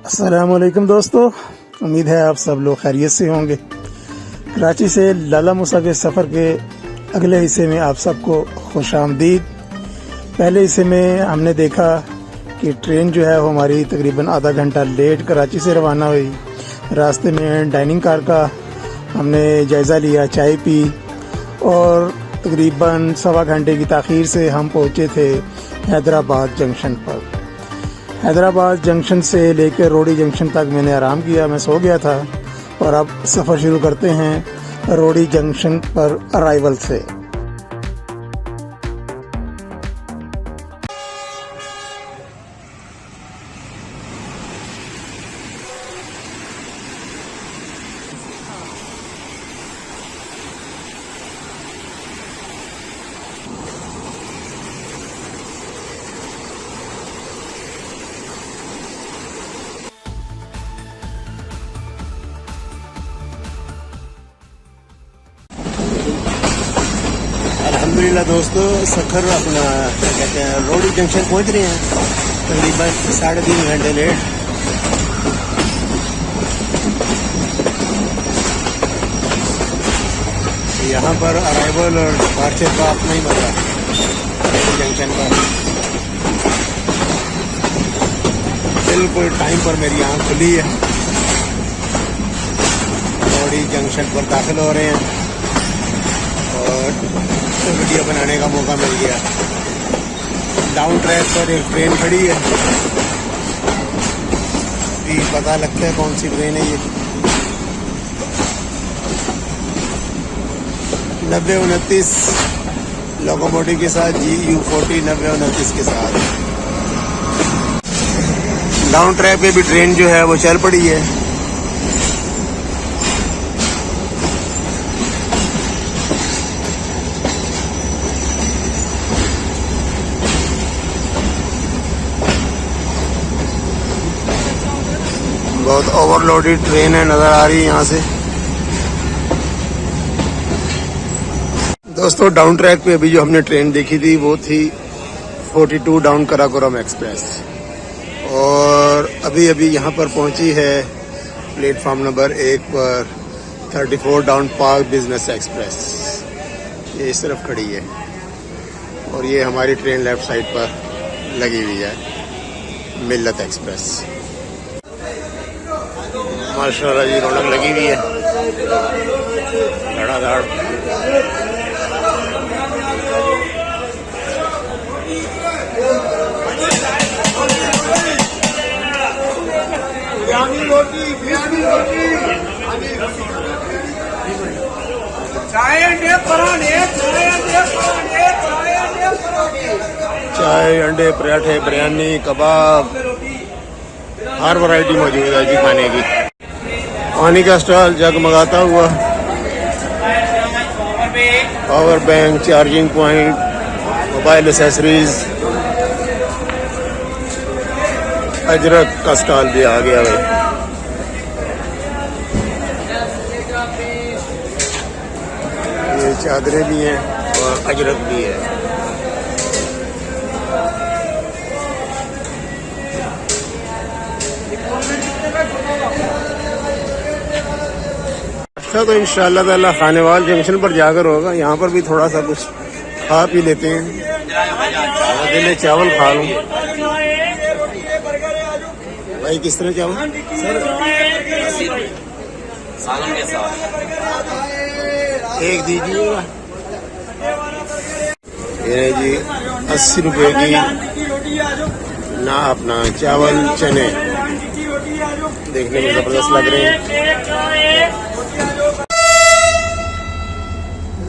अस्सलामुअलैकुम दोस्तों, उम्मीद है आप सब लोग खैरियत से होंगे। कराची से लाला मूसा के सफ़र के अगले हिस्से में आप सबको खुशामदीद। पहले हिस्से में हमने देखा कि ट्रेन जो है वो हमारी तकरीबन आधा घंटा लेट कराची से रवाना हुई। रास्ते में डाइनिंग कार का हमने जायज़ा लिया, चाय पी और तकरीबन सवा घंटे की ताख़ीर से हम पहुँचे थे हैदराबाद जंक्शन पर। हैदराबाद जंक्शन से लेकर रोडी जंक्शन तक मैंने आराम किया, मैं सो गया था। और अब सफ़र शुरू करते हैं रोडी जंक्शन पर अराइवल से। अल्हम्दुलिल्लाह दोस्तों, सफ़र अपना क्या कहते हैं रोडी जंक्शन पहुंच रहे हैं तकरीबन 3.5 घंटे लेट। यहाँ पर अराइवल और डिपार्चर का अपना ही मजा रोडी जंक्शन पर। बिल्कुल टाइम पर मेरी आँख खुली है, रोडी जंक्शन पर दाखिल हो रहे हैं और वीडियो बनाने का मौका मिल गया। डाउन ट्रैक पर एक ट्रेन खड़ी है, अभी पता लगता है कौन सी ट्रेन है ये। 9029 लोकोमोटिव के साथ, GU40 9029 के साथ। डाउन ट्रैक पे भी ट्रेन जो है वो चल पड़ी है। बहुत ओवरलोडेड ट्रेन है, नज़र आ रही है यहाँ से। दोस्तों डाउन ट्रैक पे अभी जो हमने ट्रेन देखी थी वो थी 42 डाउन कराकोरम एक्सप्रेस, और अभी अभी यहाँ पर पहुँची है प्लेटफार्म नंबर 1 पर 34 डाउन पार्क बिजनेस एक्सप्रेस। ये इस तरफ खड़ी है और ये हमारी ट्रेन लेफ्ट साइड पर लगी हुई है, मिल्लत एक्सप्रेस। माशाल्लाह जी, रौनक लगी हुई है धड़ाधड़। चाय, अंडे, पराठे, बिरयानी, कबाब, हर वैरायटी मौजूद है जी खाने की। पानी का स्टॉल जगमगाता हुआ, power bank, charging point, mobile accessories, Ajrak का स्टॉल भी आ गया है। ये चादरें भी हैं और अजरक भी है। अच्छा, तो इंशाअल्लाह ताला खानेवाल जंक्शन पर जाकर होगा। यहाँ पर भी थोड़ा सा कुछ खा पी लेते हैं। दिल चावल खा लूँ भाई। किस तरह चावल? सालन के साथ एक दीजिएगा। ये जी 80 रुपए की ना अपना चावल चने, देखने में जबरदस्त लग रहे हैं।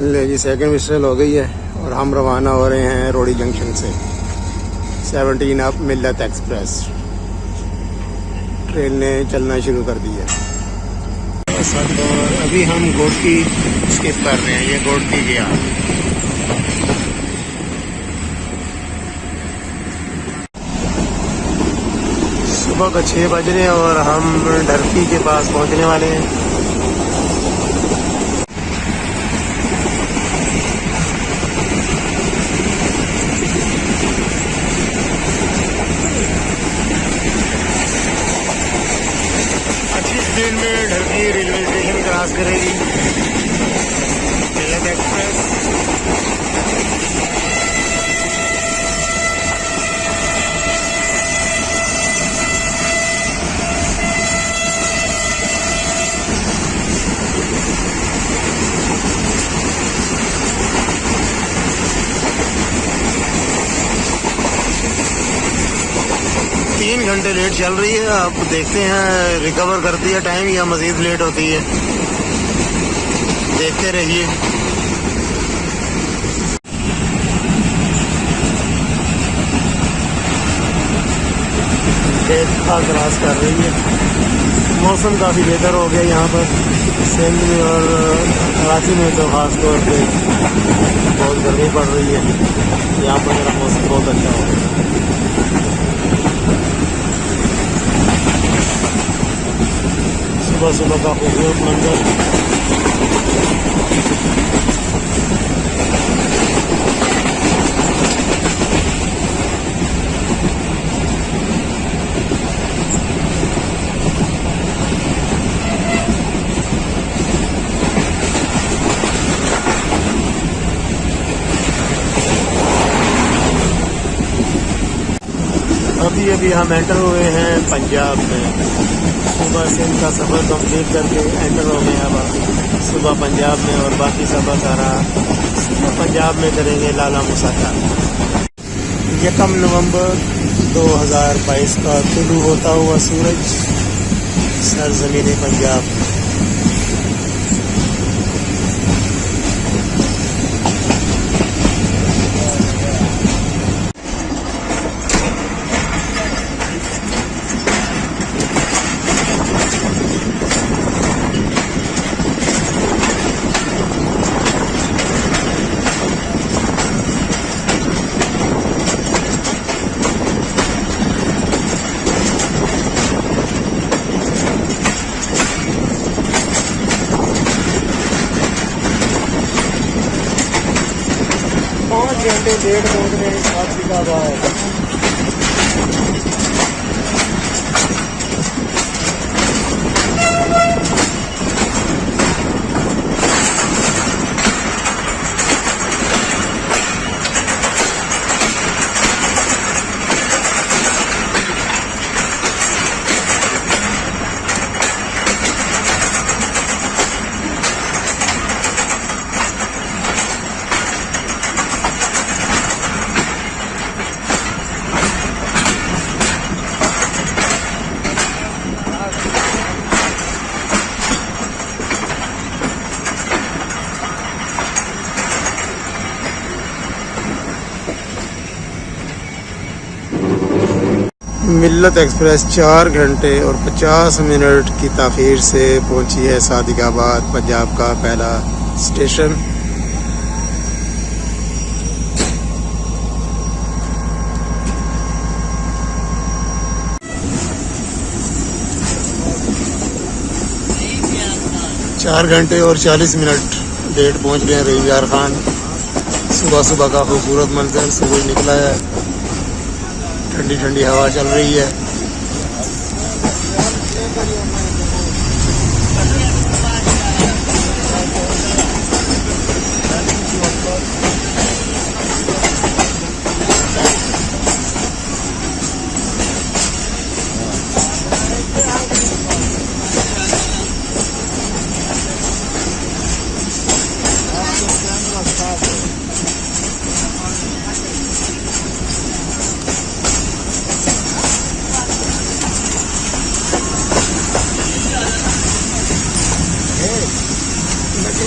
ले जी, सेकंड विस्टल हो गई है और हम रवाना हो रहे हैं रोडी जंक्शन से 17 अप मिल्लत एक्सप्रेस। ट्रेन ने चलना शुरू कर दी है। और अभी हम गोडकी स्किप कर रहे हैं, ये गोडकी गया। सुबह का 6 बज रहे हैं और हम डरकी के पास पहुंचने वाले हैं। मिनट में ढलकी रेलवे स्टेशन क्रॉस करेगी मिल्लत एक्सप्रेस। तीन घंटे लेट चल रही है। अब देखते हैं रिकवर करती है टाइम या मजीद लेट होती है, देखते रहिए। देखा क्रॉस कर रही है। मौसम काफ़ी बेहतर हो गया यहाँ पर सिंध में और कराची में तो ख़ास तौर पे बहुत गर्मी पड़ रही है। यहाँ पर मेरा मौसम बहुत अच्छा हो गया। सुबह सुबह का खूबसूरत मंजर। अभी हम एंटर हुए हैं पंजाब में। सुबह सिंध का सफ़र कंप्लीट करके एंटर हो गए अब सुबह पंजाब में, और बाकी सफ़र सारा पंजाब में करेंगे लाला मूसा का। 1 नवंबर 2022 का तुलू होता हुआ सूरज सरज़मीन पंजाब। घंटे लेट पहुँच रहे हैं साथिकाबाद। मिल्लत एक्सप्रेस 4 घंटे और 50 मिनट की ताख़ीर से पहुंची है सादिकाबाद, पंजाब का पहला स्टेशन। चार घंटे और 40 मिनट लेट पहुंच गए हैं रहीम यार खान। सुबह सुबह का खूबसूरत मंजर, सूरज निकला है, ठंडी ठंडी हवा चल रही है।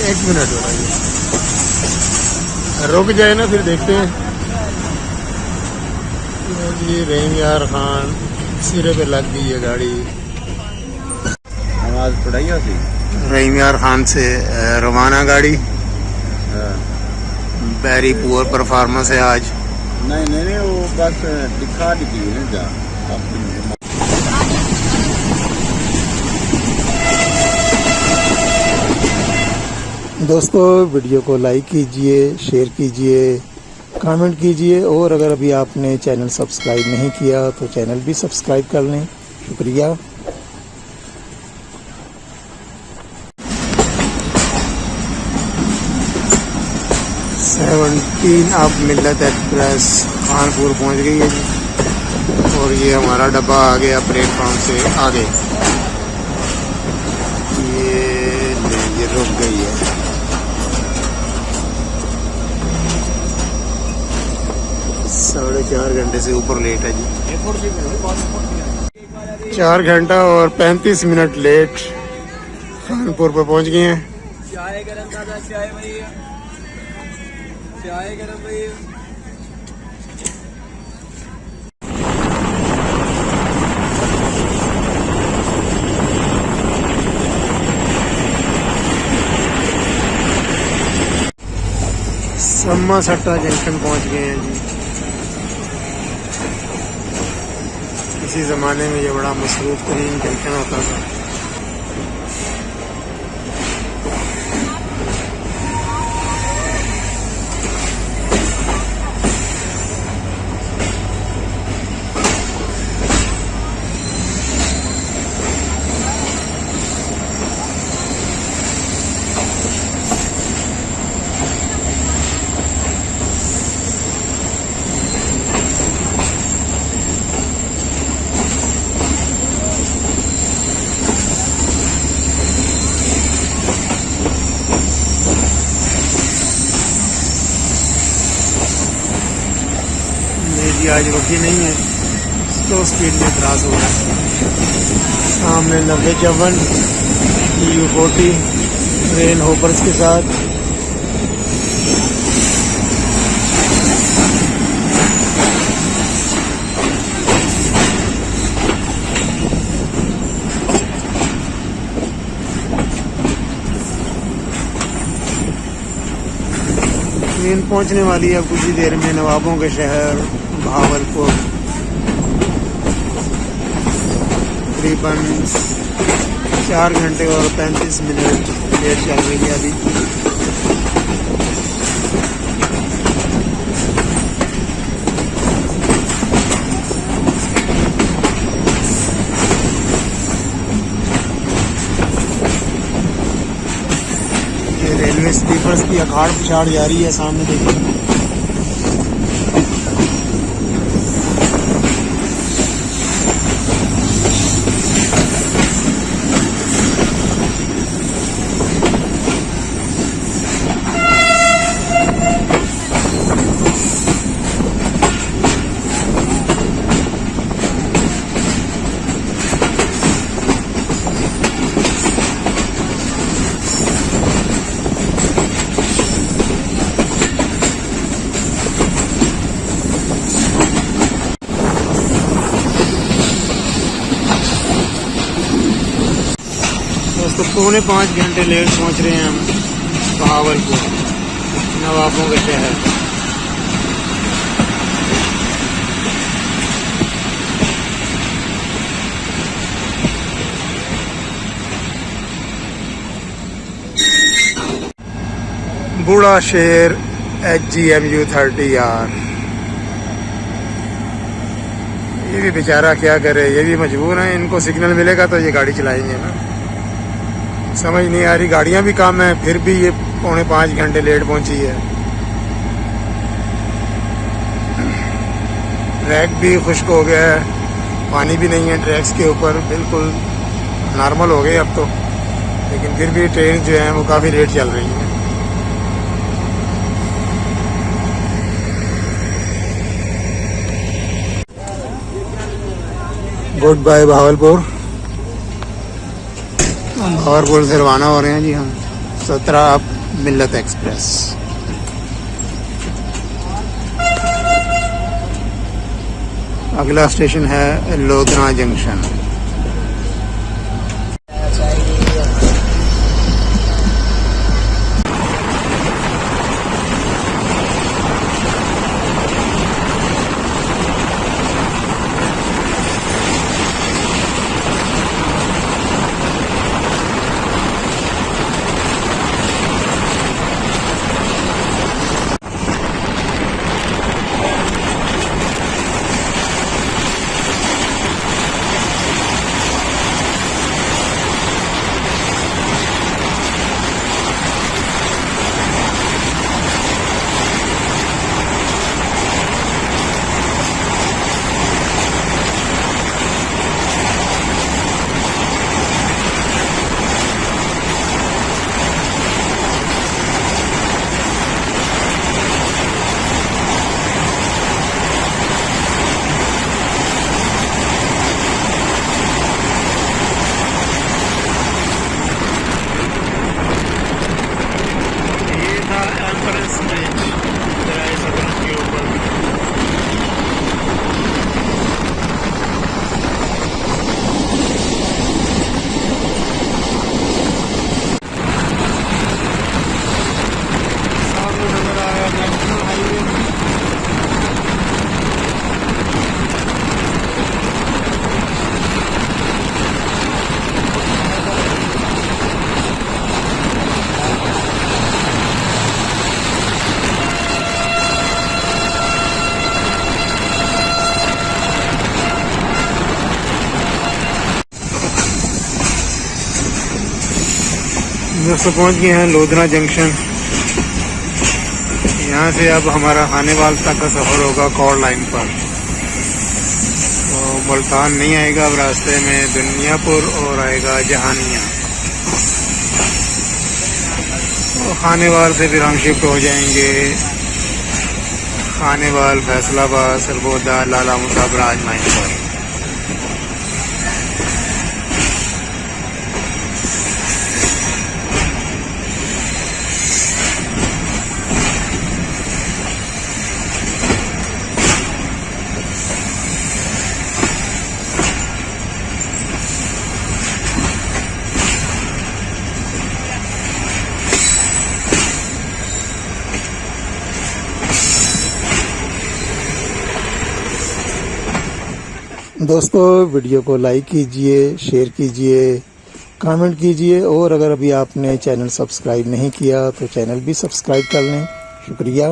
एक मिनट हो रही है, रुक जाए ना फिर देखते हैं। जी रहीम यार खान सिरे पे लग गई है गाड़ी। आवाज पढ़ाई होती रहीम यार खान से रवाना गाड़ी। वेरी पुअर परफॉर्मेंस है आज। नहीं वो बस दिखा दी है जा अपनी। दोस्तों वीडियो को लाइक कीजिए, शेयर कीजिए, कमेंट कीजिए, और अगर अभी आपने चैनल सब्सक्राइब नहीं किया तो चैनल भी सब्सक्राइब कर लें। शुक्रिया। 17 अब मिल्लत एक्सप्रेस कानपुर पहुंच गई है जी। और ये हमारा डब्बा आ गया प्लेटफॉर्म से आगे। ये रुक गई है। साढ़े 4 घंटे से ऊपर लेट है जी। 4 घंटा और 35 मिनट लेट कानपुर पर पहुंच गए हैं। चाय गरम दादा, चाय भैया, चाय गरम भैया। सम्मा सट्टा जंक्शन पहुंच गए हैं जी। इसी ज़माने में ये बड़ा मसरूफ़ तरीन जंक्शन होता था। जी आज रुकी नहीं है, स्लो स्पीड में क्रॉस हो रहा है। सामने 9054 EU40 ट्रेन होपर्स के साथ। ट्रेन पहुंचने वाली है कुछ ही देर में नवाबों के शहर भावलपुर। तकरीबन 4 घंटे और 35 मिनट लेट चल रही है अभी। ये रेलवे स्लीपर्स की अखाड़ पिछाड़ जा रही है, सामने देखिए। तो 4.25 घंटे लेट पहुंच रहे हैं हम भावलपुर, नवाबों के शहर। बूढ़ा शेर HGMU 30R। ये भी बेचारा क्या करे, ये भी मजबूर हैं। इनको सिग्नल मिलेगा तो ये गाड़ी चलाएंगे ना। समझ नहीं आ रही, गाड़ियां भी कम है फिर भी ये 4.25 घंटे लेट पहुंची है। ट्रैक भी खुश्क हो गया है, पानी भी नहीं है ट्रैक्स के ऊपर, बिल्कुल नॉर्मल हो गए अब तो। लेकिन फिर भी ट्रेन जो है वो काफ़ी लेट चल रही है। Good bye Bahawalpur. हम भावलपुर से रवाना हो रहे हैं जी हम 17 अब मिल्लत एक्सप्रेस। अगला स्टेशन है लोधना जंक्शन। दोस्तों पहुंच गए हैं लोधरा जंक्शन। यहाँ से अब हमारा खानेवाल तक का सफ़र होगा कॉर लाइन पर। तो मुल्तान नहीं आएगा, अब रास्ते में दुनियापुर और आएगा जहानिया। तो खानेवाल से फिर हम शिफ्ट हो जाएंगे खानेवाल, फैसलाबाद, सरगोदा, लाला मुसा ब्राज लाइन पर। दोस्तों वीडियो को लाइक कीजिए, शेयर कीजिए, कमेंट कीजिए और अगर अभी आपने चैनल सब्सक्राइब नहीं किया तो चैनल भी सब्सक्राइब कर लें। शुक्रिया।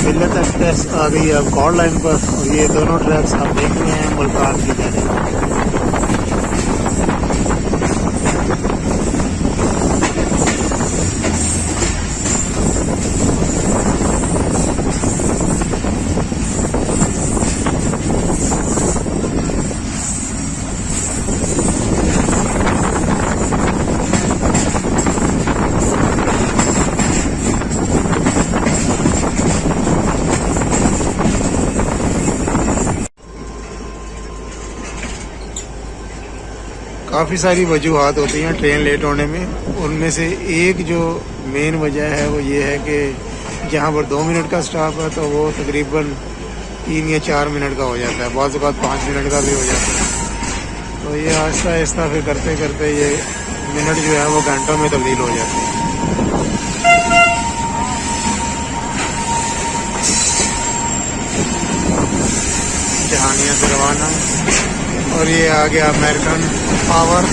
मिल्लत एक्सप्रेस आ गई अब कॉर लाइन पर और ये दोनों ट्रैक्स आप देख रहे हैं मुल्तान की तरफ। 'काफ़ी सारी वजूहात होती हैं ट्रेन लेट होने में। उनमें से एक जो मेन वजह है वो ये है कि जहाँ पर 2 मिनट का स्टॉप है तो वो तकरीबन 3 या 4 मिनट का हो जाता है, बाज़ औक़ात 5 मिनट का भी हो जाता है। तो ये आहिस्ता आहिस्ता फिर करते करते ये मिनट जो है वो घंटों में तब्दील हो जाते हैं। जहानिया से रवाना और ये आ गया अमेरिकन पावर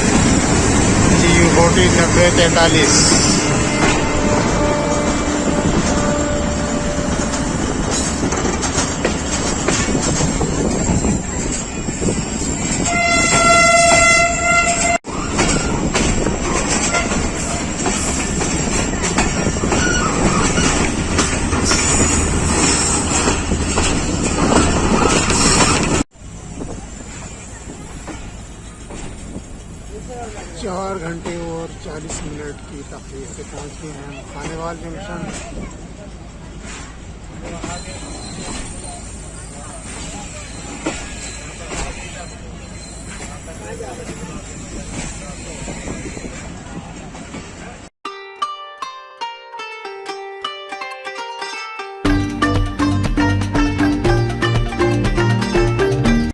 GU 409043। चार घंटे और 40 मिनट की तकरीर से पहुँच गए हैं खानेवाल जंक्शन।